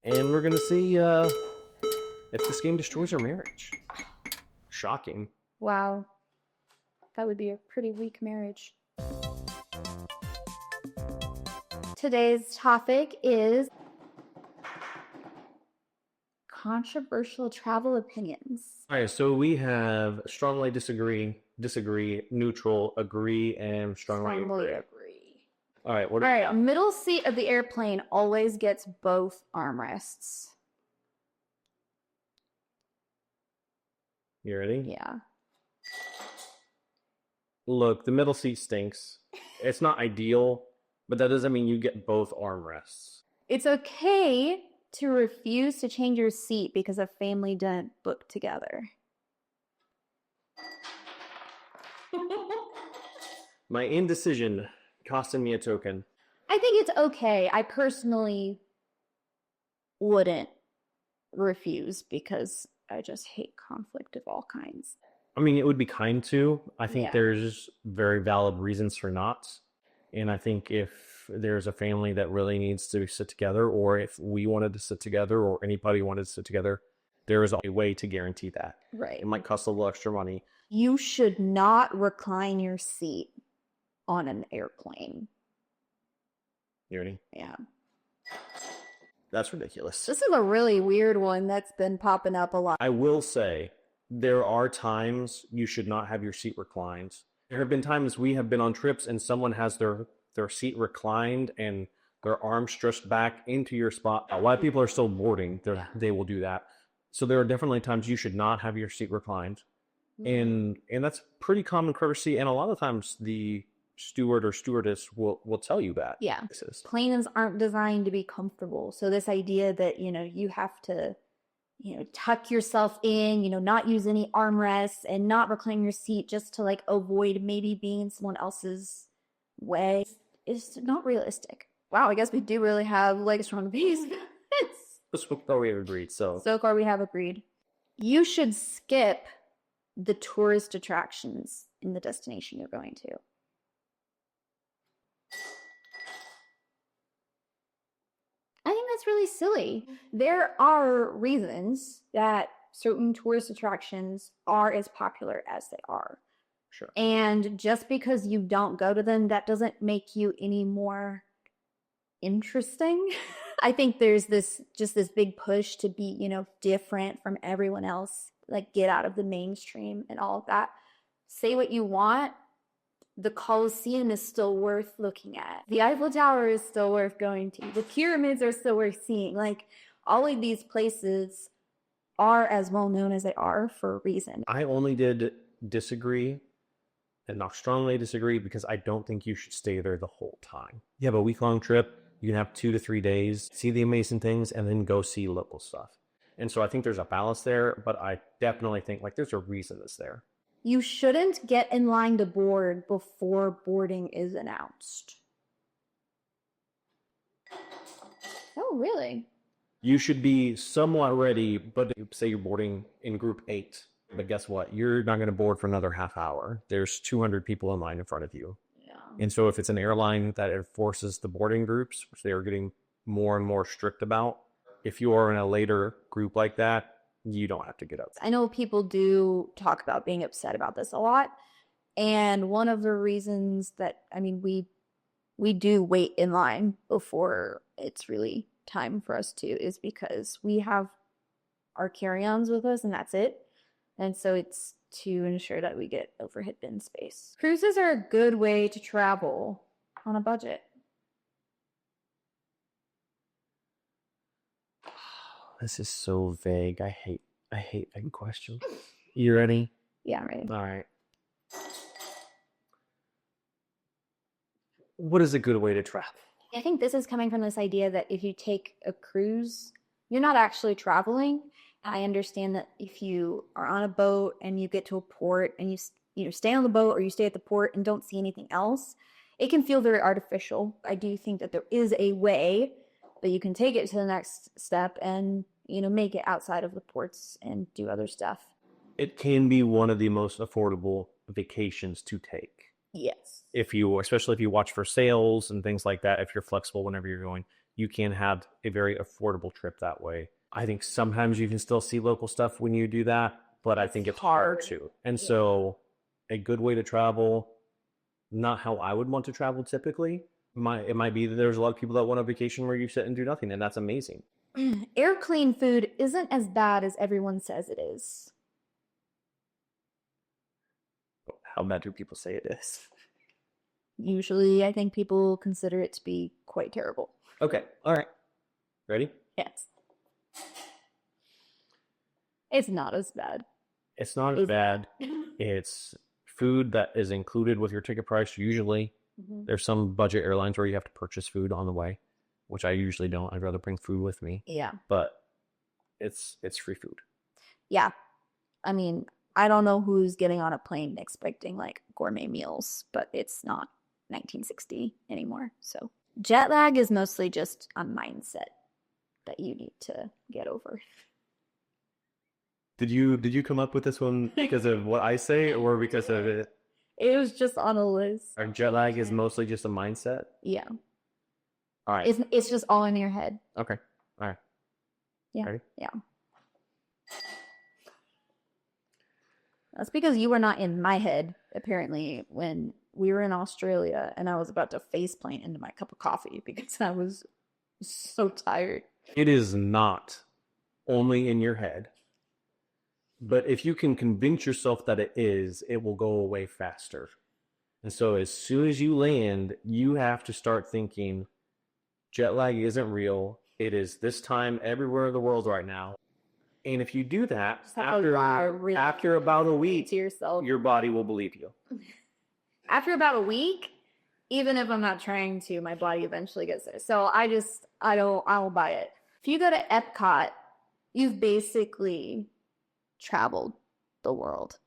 And we're going to see if this game destroys our marriage. Shocking. Wow. That would be a pretty weak marriage. Today's topic is controversial travel opinions. All right, so we have strongly disagree, neutral, agree, and strongly agree. All right, All right, middle seat of the airplane always gets both armrests. You ready? Yeah. Look, the middle seat stinks. It's not ideal, but that doesn't mean you get both armrests. It's okay to refuse to change your seat because a family didn't book together. My indecision costing me a token. I think it's okay. I personally wouldn't refuse because I just hate conflict of all kinds. I mean, it would be kind to. I think Yeah. there's very valid reasons for not. And I think if there's a family that really needs to sit together, or if we wanted to sit together, or anybody wanted to sit together, there is a way to guarantee that. Right. It might cost a little extra money. You should not recline your seat on an airplane. You ready? Yeah. That's ridiculous. This is a really weird one that's been popping up a lot. I will say, there are times you should not have your seat reclined. There have been times we have been on trips and someone has their seat reclined and their arms stretched back into your spot. While people are still boarding, they will do that. So there are definitely times you should not have your seat reclined. And that's pretty common courtesy. And a lot of times the steward or stewardess will tell you that. Yeah. Planes aren't designed to be comfortable. So this idea that, you have to, tuck yourself in, not use any armrests and not recline your seat just to avoid maybe being in someone else's way is not realistic. Wow, I guess we do really have legs from base. So far we have agreed. So far we have agreed. You should skip the tourist attractions in the destination you're going to. I think that's really silly. There are reasons that certain tourist attractions are as popular as they are. Sure. And just because you don't go to them, that doesn't make you any more interesting. I think there's this big push to be, different from everyone else, get out of the mainstream and all of that. Say what you want. The Colosseum is still worth looking at. The Eiffel Tower is still worth going to. The pyramids are still worth seeing. All of these places are as well known as they are for a reason. I only did disagree and not strongly disagree because I don't think you should stay there the whole time. You have a week-long trip. You can have 2 to 3 days, see the amazing things, and then go see local stuff. And so I think there's a balance there, but I definitely think there's a reason it's there. You shouldn't get in line to board before boarding is announced. Oh, really? You should be somewhat ready, but say you're boarding in group 8. But guess what? You're not going to board for another half hour. There's 200 people in line in front of you. Yeah. And so if it's an airline that enforces the boarding groups, which they are getting more and more strict about, if you are in a later group like that, you don't have to get up. I know people do talk about being upset about this a lot. And one of the reasons that, we do wait in line before it's really time for us to is because we have our carry-ons with us and that's it. And so it's to ensure that we get overhead bin space. Cruises are a good way to travel on a budget. This is so vague. I hate vague questions. You ready? Yeah, I'm ready. All right. What is a good way to travel? I think this is coming from this idea that if you take a cruise, you're not actually traveling. I understand that if you are on a boat and you get to a port and you stay on the boat or you stay at the port and don't see anything else, it can feel very artificial. I do think that there is a way that you can take it to the next step and, make it outside of the ports and do other stuff. It can be one of the most affordable vacations to take. Yes. Especially if you watch for sales and things like that, if you're flexible whenever you're going, you can have a very affordable trip that way. I think sometimes you can still see local stuff when you do that, but I think it's hard to. And so a good way to travel, not how I would want to travel typically. It might be that there's a lot of people that want a vacation where you sit and do nothing, and that's amazing. Air clean food isn't as bad as everyone says it is. How bad do people say it is? Usually, I think people consider it to be quite terrible. Okay, all right. Ready? Yes. It's not as bad. It's not as bad. It's food that is included with your ticket price usually. There's some budget airlines where you have to purchase food on the way, which I usually don't. I'd rather bring food with me. Yeah. But it's free food. Yeah. I mean, I don't know who's getting on a plane expecting like gourmet meals, but it's not 1960 anymore. So jet lag is mostly just a mindset that you need to get over. Did you come up with this one because of what I say or because of it? It was just on a list. Our jet lag is mostly just a mindset? Yeah. All right. It's just all in your head. Okay. All right. Yeah. Ready? Yeah. That's because you were not in my head, apparently, when we were in Australia and I was about to faceplant into my cup of coffee because I was so tired. It is not only in your head, but if you can convince yourself that it is, it will go away faster. And so as soon as you land, you have to start thinking, jet lag isn't real. It is this time everywhere in the world right now. And if you do that, after about a week, to yourself, your body will believe you. After about a week, even if I'm not trying to, my body eventually gets there. So I don't buy it. If you go to Epcot, you've basically traveled the world.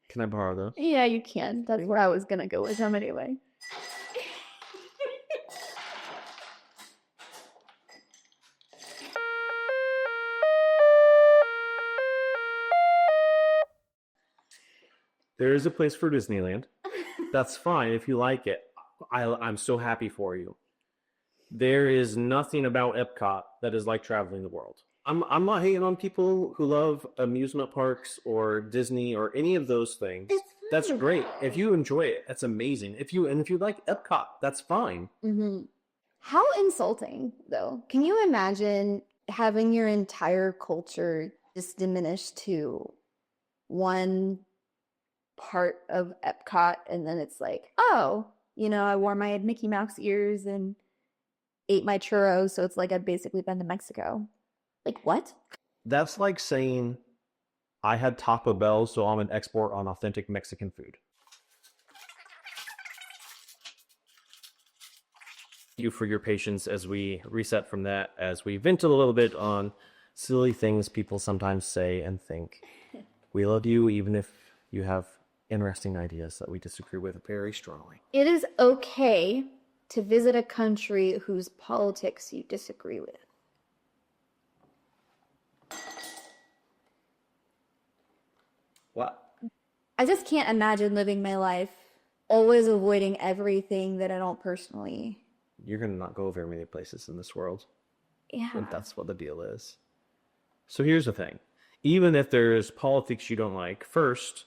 Can I borrow those? Yeah, you can. That's where I was gonna go with them anyway. There is a place for Disneyland. That's fine if you like it. I'm so happy for you. There is nothing about Epcot that is like traveling the world. I'm not hating on people who love amusement parks or Disney or any of those things. That's great. If you enjoy it, that's amazing. If you like Epcot, that's fine. Mm-hmm. How insulting, though. Can you imagine having your entire culture just diminished to one part of Epcot, and then it's like, oh, I wore my Mickey Mouse ears and ate my churros, so it's like I've basically been to Mexico. Like, what? That's like saying I had Taco Bell, so I'm an expert on authentic Mexican food. Thank you for your patience as we reset from that, as we vented a little bit on silly things people sometimes say and think. We love you, even if you have interesting ideas that we disagree with very strongly. It is okay to visit a country whose politics you disagree with. What? I just can't imagine living my life always avoiding everything that I don't personally. You're going to not go very many places in this world. Yeah. And that's what the deal is. So here's the thing. Even if there's politics you don't like, first,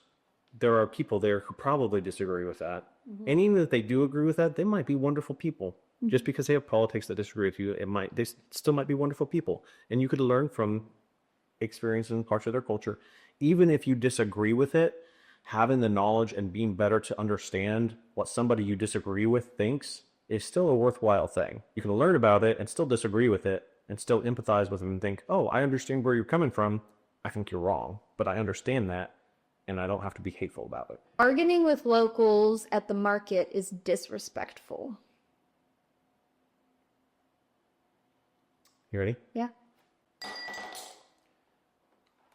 there are people there who probably disagree with that. Mm-hmm. And even if they do agree with that, they might be wonderful people. Mm-hmm. Just because they have politics that disagree with you, they still might be wonderful people. And you could learn from experiencing parts of their culture. Even if you disagree with it, having the knowledge and being better to understand what somebody you disagree with thinks is still a worthwhile thing. You can learn about it and still disagree with it and still empathize with them and think, oh, I understand where you're coming from. I think you're wrong, but I understand that, and I don't have to be hateful about it. Bargaining with locals at the market is disrespectful. You ready? Yeah.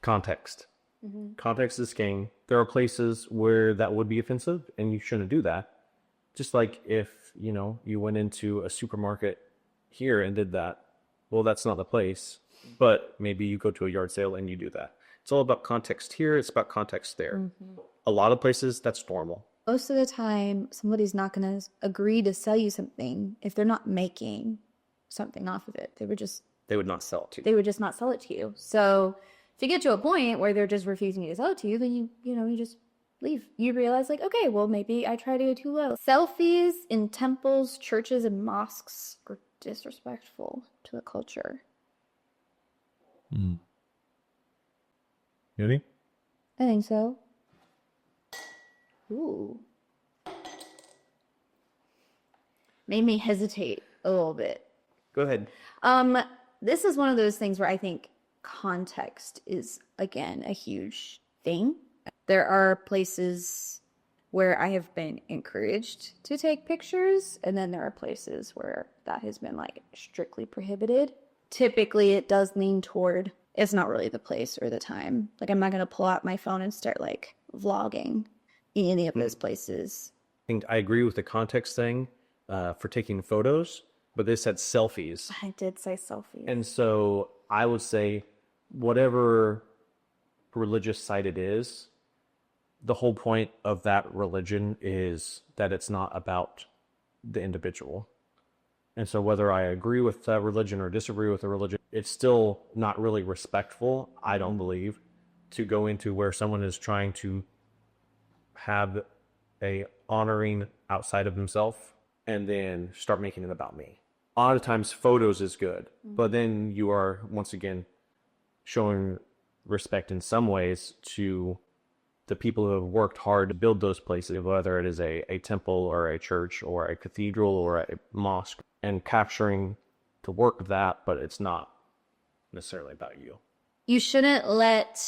Context. Mm-hmm. Context is king. There are places where that would be offensive, and you shouldn't do that. Just like if, you went into a supermarket here and did that. Well, that's not the place, but maybe you go to a yard sale and you do that. It's all about context here. It's about context there. A lot of places, that's normal. Most of the time, somebody's not going to agree to sell you something if they're not making something off of it. They would not sell it to you. They would just not sell it to you. So if you get to a point where they're just refusing to sell it to you, then you just leave. You realize like, okay, well, maybe I tried to go too low. Selfies in temples, churches, and mosques are disrespectful to the culture. Really? I think so. Ooh. Made me hesitate a little bit. Go ahead. This is one of those things where I think context is, again, a huge thing. There are places where I have been encouraged to take pictures, and then there are places where that has been like strictly prohibited. Typically, it does lean toward it's not really the place or the time. Like, I'm not going to pull out my phone and start like vlogging in any of those places. I think I agree with the context thing for taking photos, but they said selfies. I did say selfies. And so I would say whatever religious site it is, the whole point of that religion is that it's not about the individual. And so whether I agree with that religion or disagree with the religion, it's still not really respectful, I don't believe, to go into where someone is trying to have a honoring outside of themselves and then start making it about me. A lot of times photos is good, but then you are once again showing respect in some ways to the people who have worked hard to build those places, whether it is a temple or a church or a cathedral or a mosque, and capturing the work of that, but it's not necessarily about you. You shouldn't let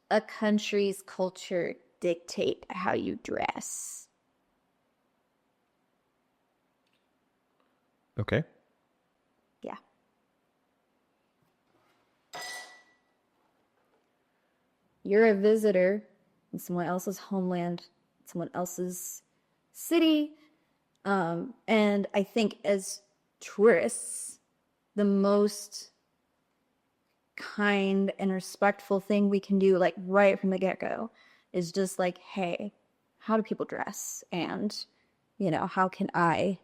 a country's culture dictate how you dress. Okay. Yeah. You're a visitor in someone else's homeland, someone else's city. And I think as tourists, the most kind and respectful thing we can do, like right from the get-go, is just like, hey, how do people dress? And, how can I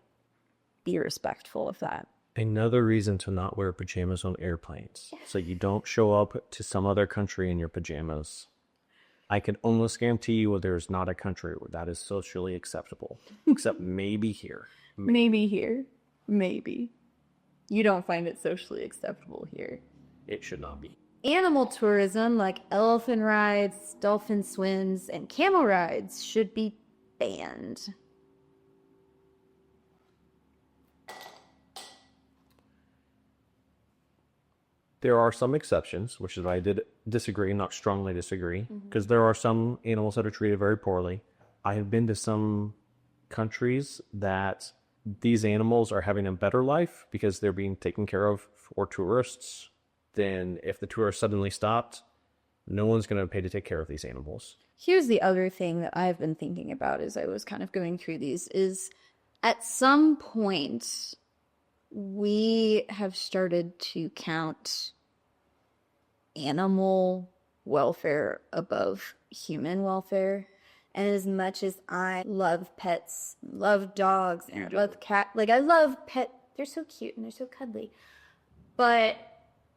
be respectful of that? Another reason to not wear pajamas on airplanes, so you don't show up to some other country in your pajamas. I can almost guarantee you there's not a country where that is socially acceptable, except maybe here. Maybe here. Maybe. You don't find it socially acceptable here. It should not be. Animal tourism like elephant rides, dolphin swims, and camel rides should be banned. There are some exceptions, which is why I did disagree, not strongly disagree, because there are some animals that are treated very poorly. I have been to some countries that these animals are having a better life because they're being taken care of for tourists. Then if the tourists suddenly stopped, no one's going to pay to take care of these animals. Here's the other thing that I've been thinking about as I was kind of going through these is at some point we have started to count animal welfare above human welfare. And as much as I love pets, love dogs, and love cats, like I love pets, they're so cute and they're so cuddly. But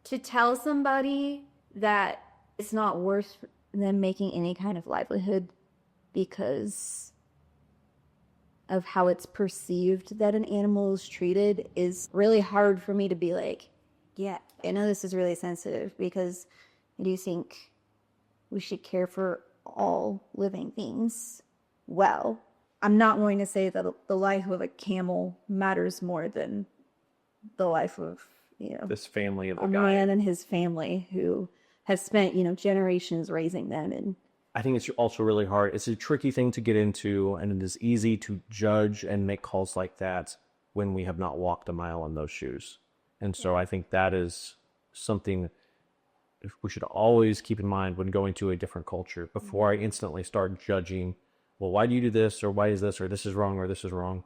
to tell somebody that it's not worth them making any kind of livelihood because of how it's perceived that an animal is treated is really hard for me to be like, yeah, I know this is really sensitive because I do think we should care for all living things well. I'm not going to say that the life of a camel matters more than the life of, this family of a guy, man and his family who has spent, generations raising them. And I think it's also really hard. It's a tricky thing to get into, and it is easy to judge and make calls like that when we have not walked a mile in those shoes. And so I think that is something we should always keep in mind when going to a different culture before I instantly start judging, well, why do you do this? Or why is this? Or this is wrong, or this is wrong.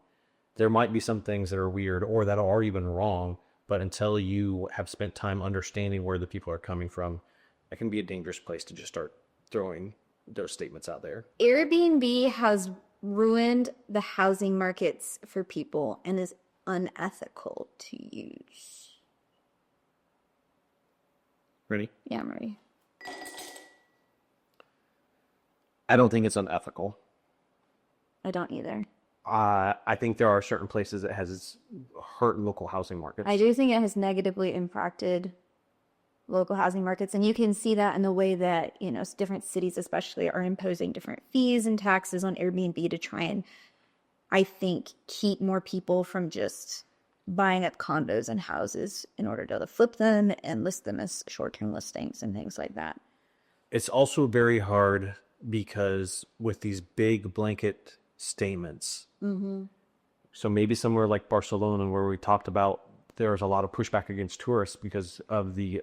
There might be some things that are weird or that are even wrong, But until you have spent time understanding where the people are coming from, it can be a dangerous place to just start throwing those statements out there. Airbnb has ruined the housing markets for people and is unethical to use. Ready? Yeah, I'm ready. I don't think it's unethical. I don't either. I think there are certain places that has hurt local housing markets. I do think it has negatively impacted local housing markets, and you can see that in the way that, you know, different cities especially are imposing different fees and taxes on Airbnb to try and, I think, keep more people from just buying up condos and houses in order to flip them and list them as short-term listings and things like that. It's also very hard because with these big blanket statements, so maybe somewhere like Barcelona, where we talked about there's a lot of pushback against tourists because of the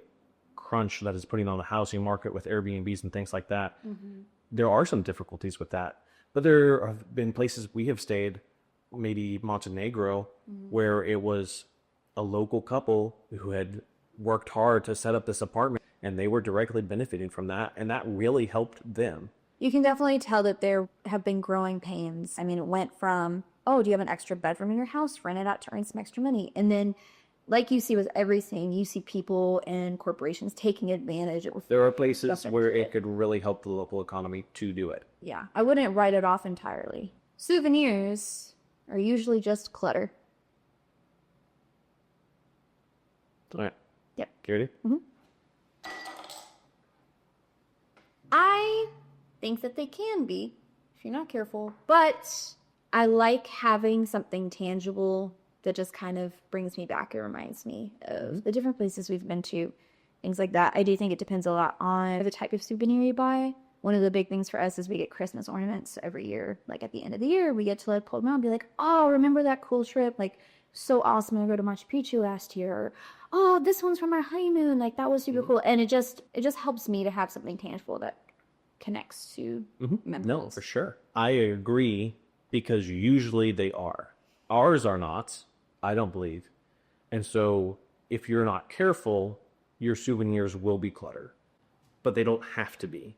crunch that is putting on the housing market with Airbnbs and things like that. There are some difficulties with that. But there have been places we have stayed, maybe Montenegro, where it was a local couple who had worked hard to set up this apartment, and they were directly benefiting from that, and that really helped them. You can definitely tell that there have been growing pains. I mean, it went from, oh, do you have an extra bedroom in your house? Rent it out to earn some extra money. And then, like you see with everything, you see people and corporations taking advantage of. There are places where it could really help the local economy to do it. Yeah, I wouldn't write it off entirely. Souvenirs are usually just clutter. All right. Yep. Garrity? I think that they can be, if you're not careful. But I like having something tangible that just kind of brings me back. It reminds me of the different places we've been to, things like that. I do think it depends a lot on the type of souvenir you buy. One of the big things for us is we get Christmas ornaments every year. Like at the end of the year, we get to like pull them out and be like, oh, remember that cool trip? Like, so awesome. I go to Machu Picchu last year. Or, oh, this one's from our honeymoon. Like, that was super cool. And it just helps me to have something tangible that connects to memories. No, for sure. I agree, because usually they are. Ours are not, I don't believe. And so if you're not careful, your souvenirs will be clutter. But they don't have to be.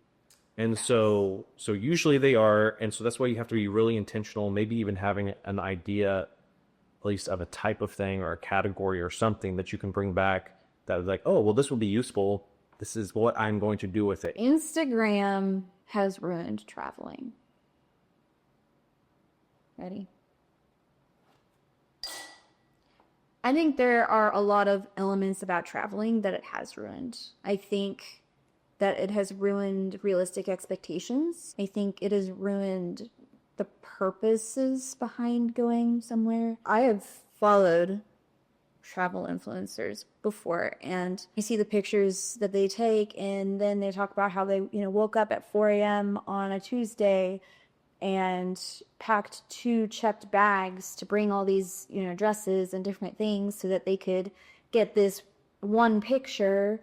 And so usually they are. And so that's why you have to be really intentional, maybe even having an idea, at least of a type of thing or a category or something that you can bring back that is like, oh, well, this will be useful. This is what I'm going to do with it. Instagram has ruined traveling. Ready? I think there are a lot of elements about traveling that it has ruined. I think that it has ruined realistic expectations. I think it has ruined the purposes behind going somewhere. I have followed travel influencers before, and you see the pictures that they take, and then they talk about how they, you know, woke up at 4 a.m. on a Tuesday and packed 2 checked bags to bring all these, you know, dresses and different things so that they could get this one picture,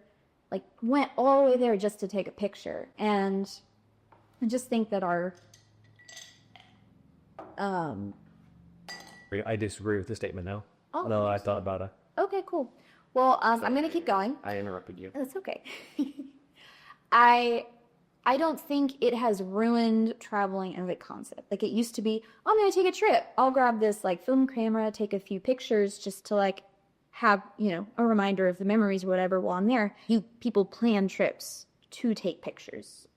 like went all the way there just to take a picture. And I just think that our I disagree with the statement now. Oh, no, I thought about it. Okay, cool. Well, I'm going to keep going. I interrupted you. That's okay. I don't think it has ruined traveling as a concept. Like, it used to be, oh, I'm going to take a trip. I'll grab this like film camera, take a few pictures just to like have, you know, a reminder of the memories or whatever while I'm there. People plan trips to take pictures.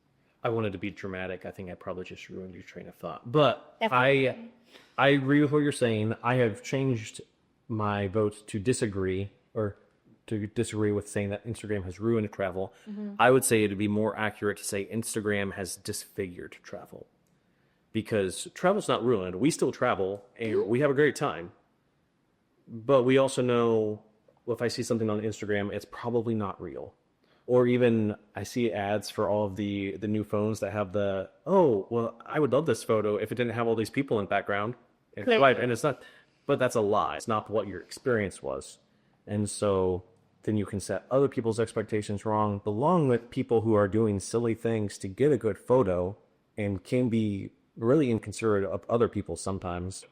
I wanted to be dramatic. I think I probably just ruined your train of thought. But definitely. I agree with what you're saying. I have changed my vote to disagree, or to disagree with saying that Instagram has ruined travel. I would say it'd be more accurate to say Instagram has disfigured travel, because travel's not ruined. We still travel and we have a great time. But we also know, well, if I see something on Instagram, it's probably not real. Or even I see ads for all of the new phones that have the, oh, well, I would love this photo if it didn't have all these people in the background. And it's not, but that's a lie. It's not what your experience was. And so then you can set other people's expectations wrong, along with people who are doing silly things to get a good photo and can be really inconsiderate of other people sometimes.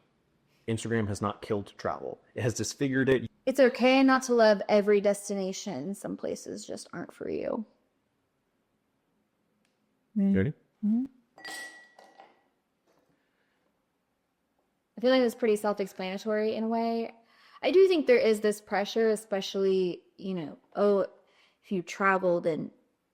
Instagram has not killed travel. It has disfigured it. It's okay not to love every destination. Some places just aren't for you. You ready? Mm-hmm. I feel like it's pretty self-explanatory in a way. I do think there is this pressure, especially, oh, if you travel, then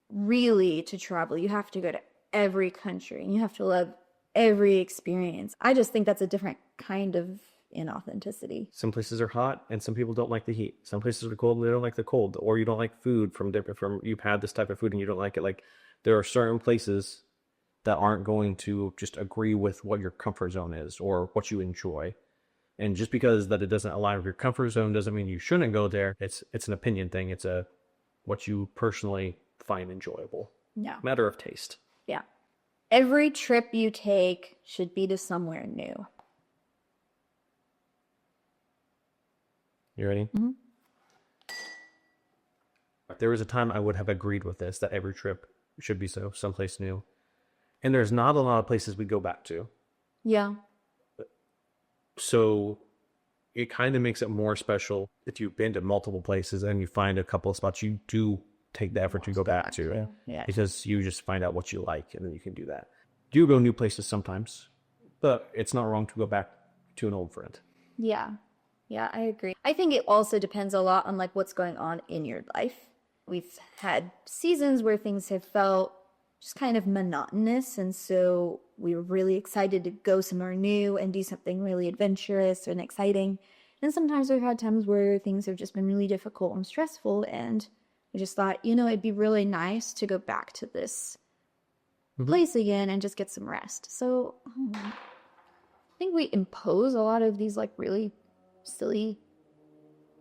really to travel, you have to go to every country and you have to love every experience. I just think that's a different kind of inauthenticity. Some places are hot and some people don't like the heat. Some places are cold and they don't like the cold. Or you don't like food from you've had this type of food and you don't like it. Like there are certain places that aren't going to just agree with what your comfort zone is or what you enjoy. And just because that it doesn't align with your comfort zone doesn't mean you shouldn't go there. It's an opinion thing. It's what you personally find enjoyable. Yeah. Matter of taste. Yeah. Every trip you take should be to somewhere new. You ready? Mm-hmm. There was a time I would have agreed with this, that every trip should be someplace new. And there's not a lot of places we go back to. Yeah. So it kind of makes it more special if you've been to multiple places and you find a couple of spots you do take the effort to go back to. Yeah. Because you just find out what you like and then you can do that. Do go new places sometimes, but it's not wrong to go back to an old friend. Yeah. Yeah, I agree. I think it also depends a lot on like what's going on in your life. We've had seasons where things have felt just kind of monotonous, and so we were really excited to go somewhere new and do something really adventurous and exciting. And sometimes we've had times where things have just been really difficult and stressful, and we just thought, it'd be really nice to go back to this place again and just get some rest. So I think we impose a lot of these like really silly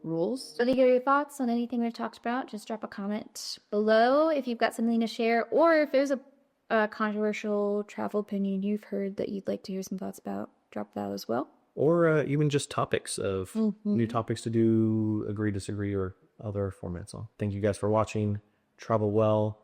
rules. So to hear your thoughts on anything we've talked about, just drop a comment below if you've got something to share, or if there's a controversial travel opinion you've heard that you'd like to hear some thoughts about, drop that as well. Or even just topics of new topics to do, agree, disagree, or other formats. So thank you guys for watching. Travel well.